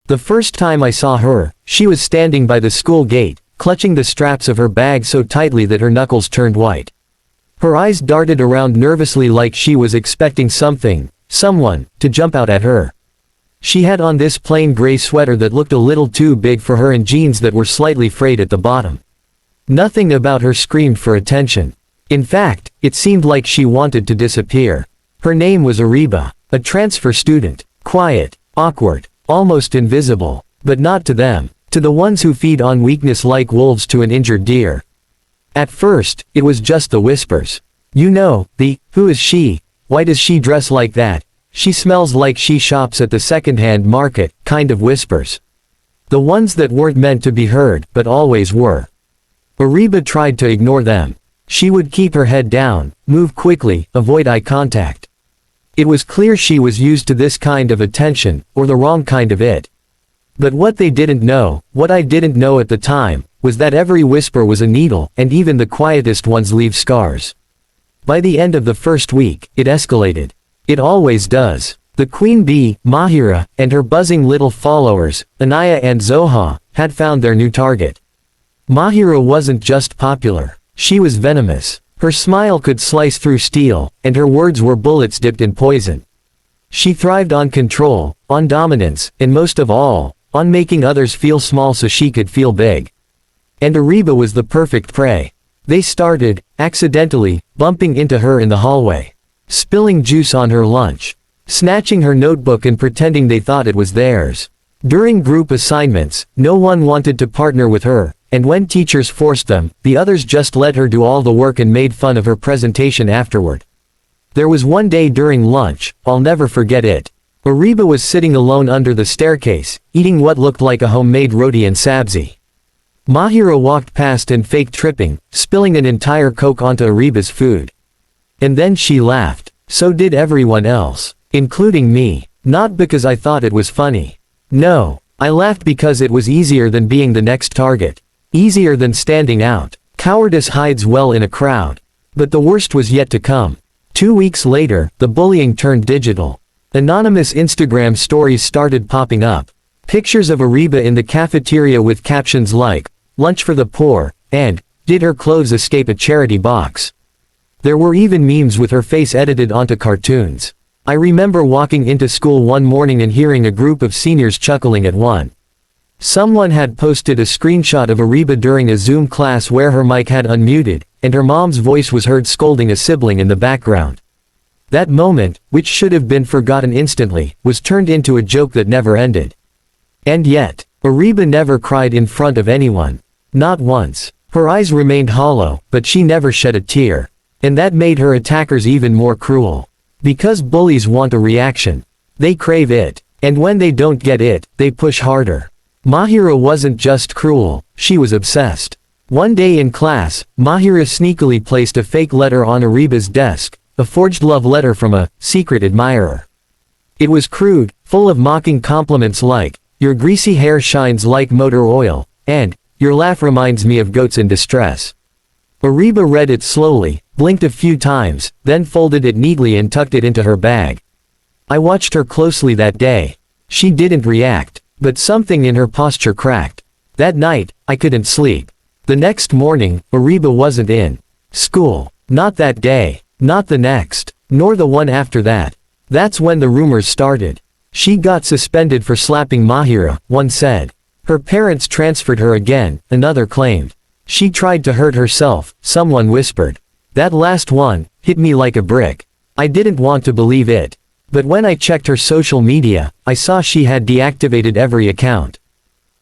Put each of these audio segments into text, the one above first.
The first time I saw her, she was standing by the school gate, clutching the straps of her bag so tightly that her knuckles turned white. Her eyes darted around nervously like she was expecting someone, to jump out at her. She had on this plain gray sweater that looked a little too big for her and jeans that were slightly frayed at the bottom. Nothing about her screamed for attention. In fact, it seemed like she wanted to disappear. Her name was Ariba, a transfer student, quiet, awkward, almost invisible, but not to them, to the ones who feed on weakness like wolves to an injured deer. At first, it was just the whispers. You know, who is she, why does she dress like that, she smells like she shops at the second-hand market, kind of whispers. The ones that weren't meant to be heard, but always were. Ariba tried to ignore them. She would keep her head down, move quickly, avoid eye contact. It was clear she was used to this kind of attention, or the wrong kind of it. But what they didn't know, what I didn't know at the time, was that every whisper was a needle, and even the quietest ones leave scars. By the end of the first week, it escalated. It always does. The queen bee, Mahira, and her buzzing little followers, Anaya and Zoha, had found their new target. Mahira wasn't just popular. She was venomous. Her smile could slice through steel, and her words were bullets dipped in poison. She thrived on control, on dominance, and most of all, on making others feel small so she could feel big. And Ariba was the perfect prey. They started, accidentally, bumping into her in the hallway. Spilling juice on her lunch. Snatching her notebook and pretending they thought it was theirs. During group assignments, no one wanted to partner with her, and when teachers forced them, the others just let her do all the work and made fun of her presentation afterward. There was one day during lunch, I'll never forget it. Ariba was sitting alone under the staircase, eating what looked like a homemade roti and sabzi. Mahira walked past and faked tripping, spilling an entire Coke onto Ariba's food. And then she laughed. So did everyone else, including me. Not because I thought it was funny. No, I laughed because it was easier than being the next target. Easier than standing out. Cowardice hides well in a crowd. But the worst was yet to come. 2 weeks later, the bullying turned digital. Anonymous Instagram stories started popping up. Pictures of Ariba in the cafeteria with captions like, "Lunch for the poor," and, "Did her clothes escape a charity box?" There were even memes with her face edited onto cartoons. I remember walking into school one morning and hearing a group of seniors chuckling at one. Someone had posted a screenshot of Ariba during a Zoom class where her mic had unmuted, and her mom's voice was heard scolding a sibling in the background. That moment, which should have been forgotten instantly, was turned into a joke that never ended. And yet, Ariba never cried in front of anyone. Not once. Her eyes remained hollow, but she never shed a tear. And that made her attackers even more cruel. Because bullies want a reaction. They crave it. And when they don't get it, they push harder. Mahira wasn't just cruel, she was obsessed. One day in class, Mahira sneakily placed a fake letter on Ariba's desk, a forged love letter from a secret admirer. It was crude, full of mocking compliments like, "Your greasy hair shines like motor oil," and, "Your laugh reminds me of goats in distress." Ariba read it slowly, blinked a few times, then folded it neatly and tucked it into her bag. I watched her closely that day. She didn't react, but something in her posture cracked. That night, I couldn't sleep. The next morning, Ariba wasn't in school. Not that day, not the next, nor the one after that. That's when the rumors started. She got suspended for slapping Mahira, one said. Her parents transferred her again, another claimed. She tried to hurt herself, someone whispered. That last one hit me like a brick. I didn't want to believe it. But when I checked her social media, I saw she had deactivated every account.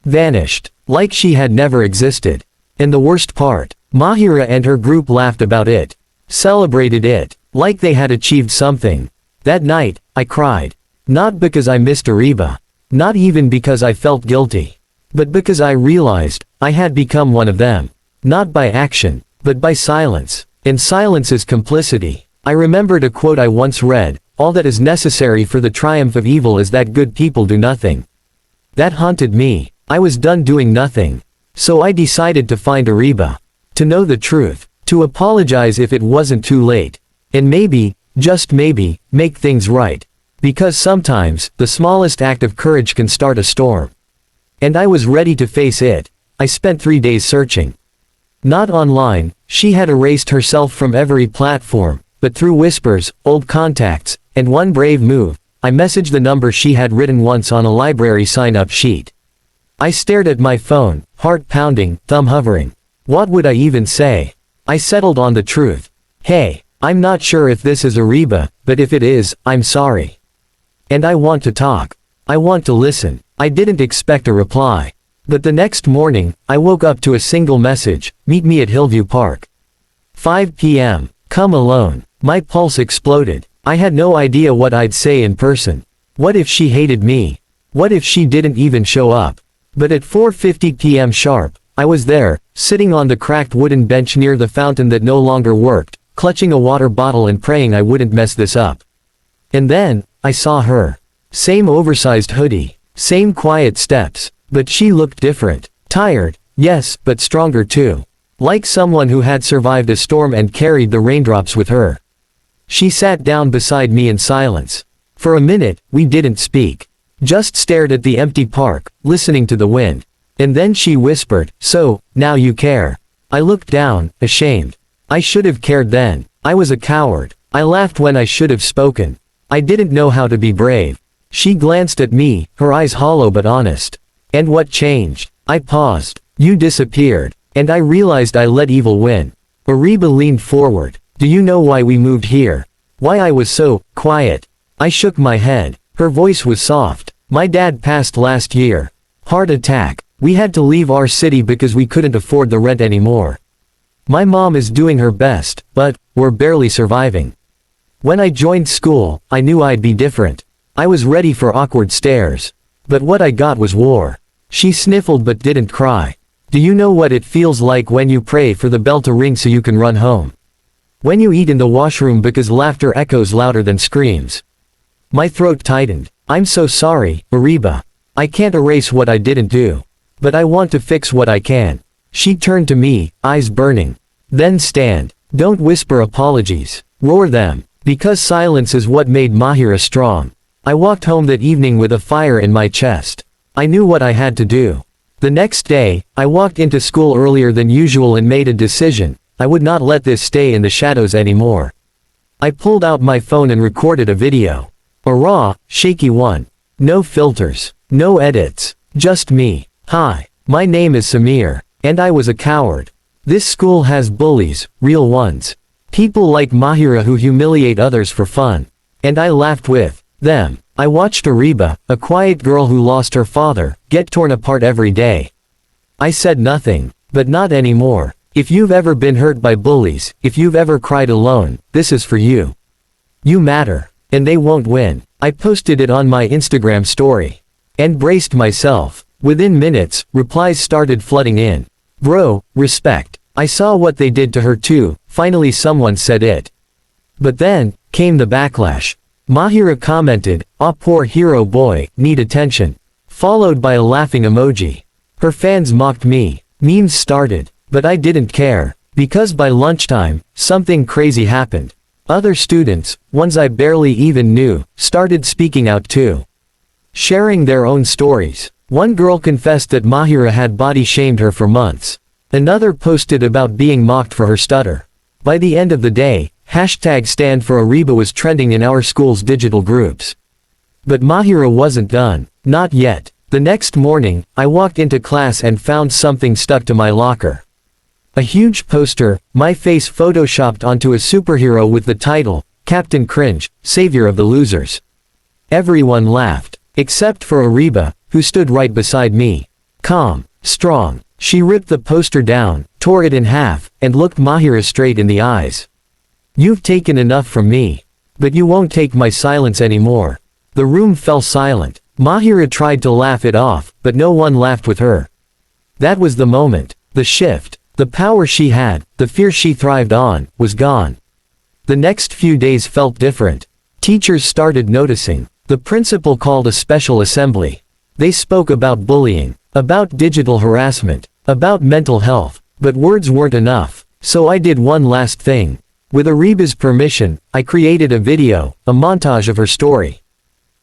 Vanished. Like she had never existed. And the worst part, Mahira and her group laughed about it. Celebrated it, like they had achieved something. That night, I cried. Not because I missed Ariba. Not even because I felt guilty. But because I realized, I had become one of them. Not by action, but by silence. And silence is complicity. I remembered a quote I once read, "All that is necessary for the triumph of evil is that good people do nothing." That haunted me. I was done doing nothing. So I decided to find Ariba. To know the truth. To apologize if it wasn't too late. And maybe, just maybe, make things right. Because sometimes, the smallest act of courage can start a storm. And I was ready to face it. I spent 3 days searching. Not online, she had erased herself from every platform, but through whispers, old contacts, and one brave move, I messaged the number she had written once on a library sign-up sheet. I stared at my phone, heart pounding, thumb hovering. What would I even say? I settled on the truth. Hey, I'm not sure if this is Ariba, but if it is, I'm sorry. And I want to talk. I want to listen. I didn't expect a reply. But the next morning, I woke up to a single message, meet me at Hillview Park. 5 p.m. Come alone. My pulse exploded. I had no idea what I'd say in person. What if she hated me? What if she didn't even show up? But at 4:50 p.m. sharp, I was there, sitting on the cracked wooden bench near the fountain that no longer worked, clutching a water bottle and praying I wouldn't mess this up. And then, I saw her. Same oversized hoodie. Same quiet steps. But she looked different. Tired, yes, but stronger too. Like someone who had survived a storm and carried the raindrops with her. She sat down beside me in silence. For a minute, we didn't speak. Just stared at the empty park, listening to the wind. And then she whispered, "So, now you care." I looked down, ashamed. I should have cared then. I was a coward. I laughed when I should have spoken. I didn't know how to be brave. She glanced at me, her eyes hollow but honest. And what changed? I paused. You disappeared. And I realized I let evil win. Ariba leaned forward. Do you know why we moved here? Why I was so quiet? I shook my head. Her voice was soft. My dad passed last year. Heart attack. We had to leave our city because we couldn't afford the rent anymore. My mom is doing her best, but we're barely surviving. When I joined school, I knew I'd be different. I was ready for awkward stares. But what I got was war. She sniffled but didn't cry. Do you know what it feels like when you pray for the bell to ring so you can run home? When you eat in the washroom because laughter echoes louder than screams. My throat tightened. I'm so sorry, Ariba. I can't erase what I didn't do. But I want to fix what I can. She turned to me, eyes burning. Then stand. Don't whisper apologies. Roar them. Because silence is what made Mahira strong. I walked home that evening with a fire in my chest. I knew what I had to do. The next day, I walked into school earlier than usual and made a decision. I would not let this stay in the shadows anymore. I pulled out my phone and recorded a video. A raw, shaky one. No filters. No edits. Just me. Hi. My name is Samir. And I was a coward. This school has bullies, real ones. People like Mahira who humiliate others for fun. And I laughed with them. I watched Ariba, a quiet girl who lost her father, get torn apart every day. I said nothing. But not anymore. If you've ever been hurt by bullies, if you've ever cried alone, this is for you. You matter. And they won't win. I posted it on my Instagram story. And braced myself. Within minutes, replies started flooding in. Bro, respect. I saw what they did to her too. Finally someone said it. But then, came the backlash. Mahira commented, "Aw poor hero boy, need attention." Followed by a laughing emoji. Her fans mocked me. Memes started. But I didn't care. Because by lunchtime, something crazy happened. Other students, ones I barely even knew, started speaking out too. Sharing their own stories. One girl confessed that Mahira had body shamed her for months. Another posted about being mocked for her stutter. By the end of the day, #stand for Ariba was trending in our school's digital groups. But Mahira wasn't done. Not yet. The next morning, I walked into class and found something stuck to my locker. A huge poster, my face photoshopped onto a superhero with the title, Captain Cringe, Savior of the Losers. Everyone laughed. Except for Ariba, who stood right beside me. Calm, strong. She ripped the poster down, tore it in half, and looked Mahira straight in the eyes. You've taken enough from me. But you won't take my silence anymore. The room fell silent. Mahira tried to laugh it off, but no one laughed with her. That was the moment. The shift. The power she had, the fear she thrived on, was gone. The next few days felt different. Teachers started noticing. The principal called a special assembly. They spoke about bullying, about digital harassment, about mental health. But words weren't enough. So I did one last thing. With Ariba's permission, I created a video, a montage of her story.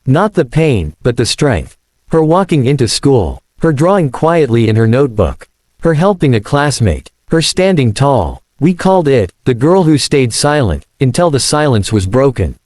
Not the pain, but the strength. Her walking into school. Her drawing quietly in her notebook. Her helping a classmate. Her standing tall. We called it, The Girl Who Stayed Silent, until the silence was broken.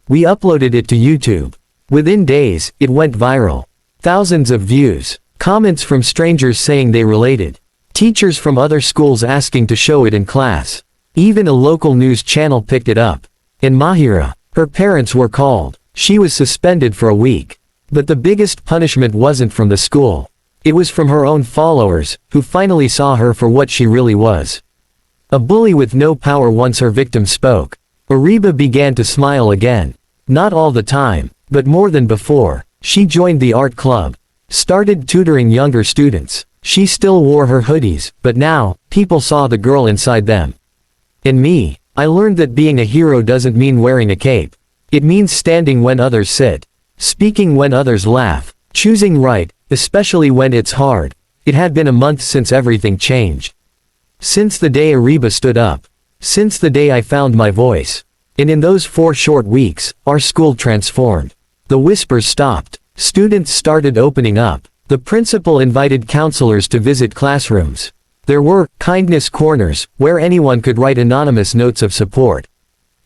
We uploaded it to YouTube. Within days, it went viral. Thousands of views. Comments from strangers saying they related. Teachers from other schools asking to show it in class. Even a local news channel picked it up. In Mahira, her parents were called. She was suspended for a week. But the biggest punishment wasn't from the school. It was from her own followers, who finally saw her for what she really was. A bully with no power once her victim spoke. Ariba began to smile again. Not all the time, but more than before. She joined the art club. Started tutoring younger students. She still wore her hoodies, but now, people saw the girl inside them. In me, I learned that being a hero doesn't mean wearing a cape. It means standing when others sit. Speaking when others laugh. Choosing right, especially when it's hard. It had been a month since everything changed. Since the day Ariba stood up. Since the day I found my voice. And in those 4 short weeks, our school transformed. The whispers stopped. Students started opening up. The principal invited counselors to visit classrooms. There were kindness corners, where anyone could write anonymous notes of support.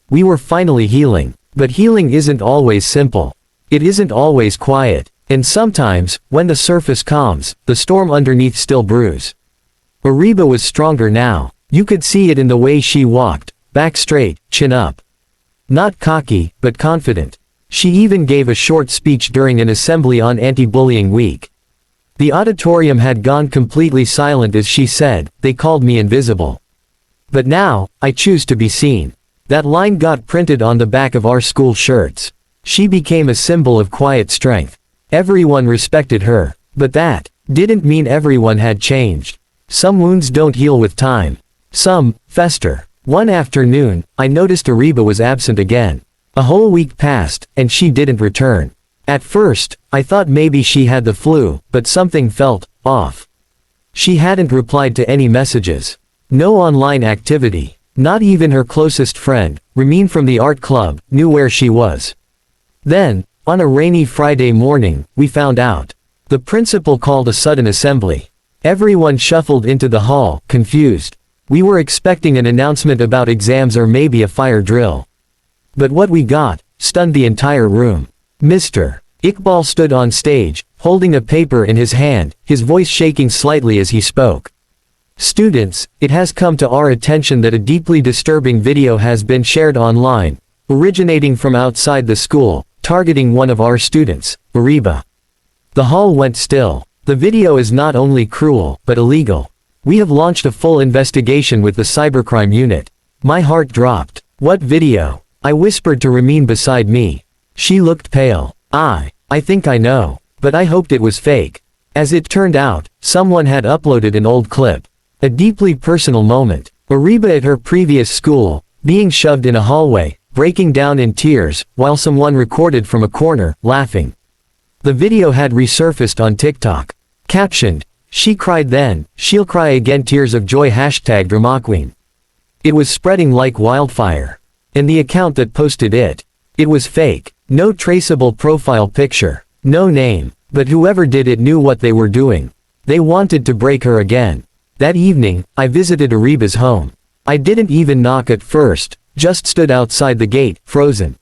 We were finally healing. But healing isn't always simple. It isn't always quiet. And sometimes, when the surface calms, the storm underneath still brews. Ariba was stronger now. You could see it in the way she walked, back straight, chin up. Not cocky, but confident. She even gave a short speech during an assembly on Anti-Bullying Week. The auditorium had gone completely silent as she said, "They called me invisible. But now, I choose to be seen." That line got printed on the back of our school shirts. She became a symbol of quiet strength. Everyone respected her. But that didn't mean everyone had changed. Some wounds don't heal with time. Some fester. One afternoon, I noticed Ariba was absent again. A whole week passed, and she didn't return. At first, I thought maybe she had the flu, but something felt off. She hadn't replied to any messages. No online activity. Not even her closest friend, Ramin from the art club, knew where she was. Then, on a rainy Friday morning, we found out. The principal called a sudden assembly. Everyone shuffled into the hall, confused. We were expecting an announcement about exams or maybe a fire drill. But what we got stunned the entire room. Mr. Iqbal stood on stage, holding a paper in his hand, his voice shaking slightly as he spoke. "Students, it has come to our attention that a deeply disturbing video has been shared online, originating from outside the school, targeting one of our students, Ariba." The hall went still. The video is not only cruel, but illegal. We have launched a full investigation with the cybercrime unit. My heart dropped. "What video?" I whispered to Ramin beside me. She looked pale. I think I know. But I hoped it was fake. As it turned out, someone had uploaded an old clip. A deeply personal moment. Ariba at her previous school, being shoved in a hallway, breaking down in tears, while someone recorded from a corner, laughing. The video had resurfaced on TikTok. Captioned, "She cried then, she'll cry again, tears of joy #DramaQueen." It was spreading like wildfire. And the account that posted it. It was fake. No traceable profile picture. No name. But whoever did it knew what they were doing. They wanted to break her again. That evening, I visited Ariba's home. I didn't even knock at first, just stood outside the gate, frozen.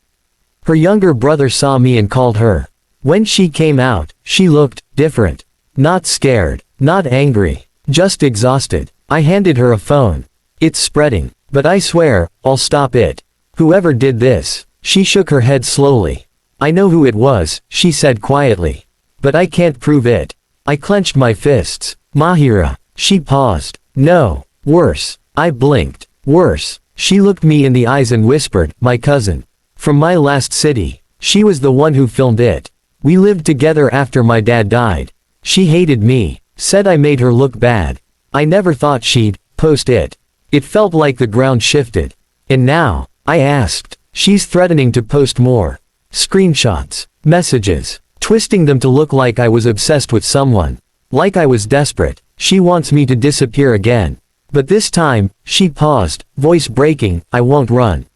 Her younger brother saw me and called her. When she came out, she looked different. Not scared, not angry, just exhausted. I handed her a phone. "It's spreading. But I swear, I'll stop it. Whoever did this." She shook her head slowly. "I know who it was," she said quietly. "But I can't prove it." I clenched my fists. "Mahira." She paused. "No. Worse." I blinked. "Worse." She looked me in the eyes and whispered, "My cousin. From my last city. She was the one who filmed it. We lived together after my dad died. She hated me. Said I made her look bad. I never thought she'd post it." It felt like the ground shifted. "And now?" I asked. "She's threatening to post more. Screenshots. Messages. Twisting them to look like I was obsessed with someone. Like I was desperate. She wants me to disappear again. But this time," she paused, voice breaking, "I won't run."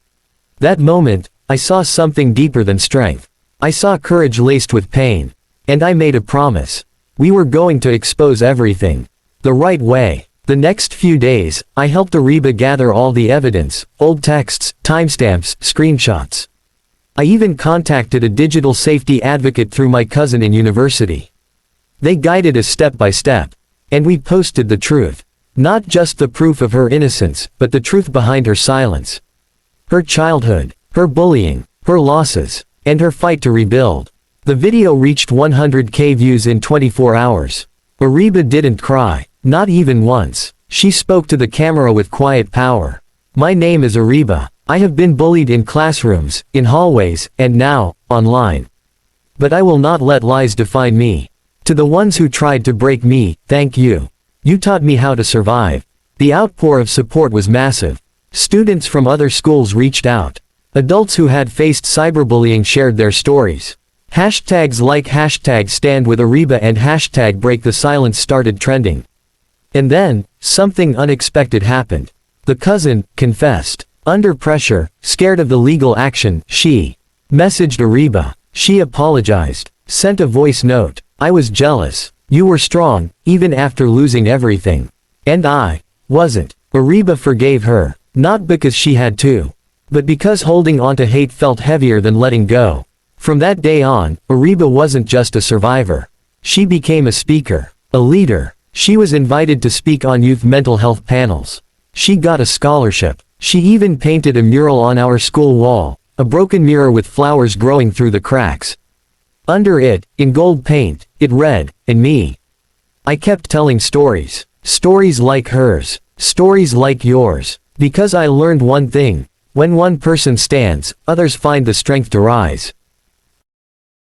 That moment, I saw something deeper than strength. I saw courage laced with pain. And I made a promise. We were going to expose everything. The right way. The next few days, I helped Ariba gather all the evidence, old texts, timestamps, screenshots. I even contacted a digital safety advocate through my cousin in university. They guided us step by step. And we posted the truth. Not just the proof of her innocence, but the truth behind her silence. Her childhood, her bullying, her losses, and her fight to rebuild. The video reached 100K views in 24 hours. Ariba didn't cry. Not even once. She spoke to the camera with quiet power. My name is Ariba. I have been bullied in classrooms, in hallways, and now, online. But I will not let lies define me. To the ones who tried to break me, thank you. You taught me how to survive. The outpour of support was massive. Students from other schools reached out. Adults who had faced cyberbullying shared their stories. Hashtags like #StandWithAriba and #BreakTheSilence started trending. And then, something unexpected happened. The cousin confessed. Under pressure, scared of the legal action, she messaged Ariba. She apologized. Sent a voice note. I was jealous. You were strong, even after losing everything. And I wasn't. Ariba forgave her. Not because she had to. But because holding on to hate felt heavier than letting go. From that day on, Ariba wasn't just a survivor. She became a speaker. A leader. She was invited to speak on youth mental health panels. She got a scholarship. She even painted a mural on our school wall, a broken mirror with flowers growing through the cracks. Under it, in gold paint, it read, "And me." I kept telling stories. Stories like hers. Stories like yours. Because I learned one thing. When one person stands, others find the strength to rise.